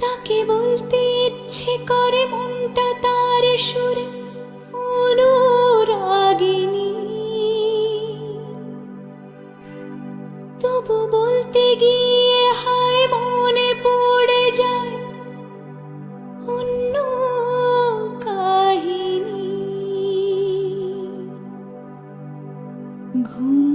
তাকে বলতে ইচ্ছে করে মনটা তার সুরে অনুরাগিনী, তবু বলতে গিয়ে হায় মনে পড়ে যায় অন্য কাহিনী। ঘুম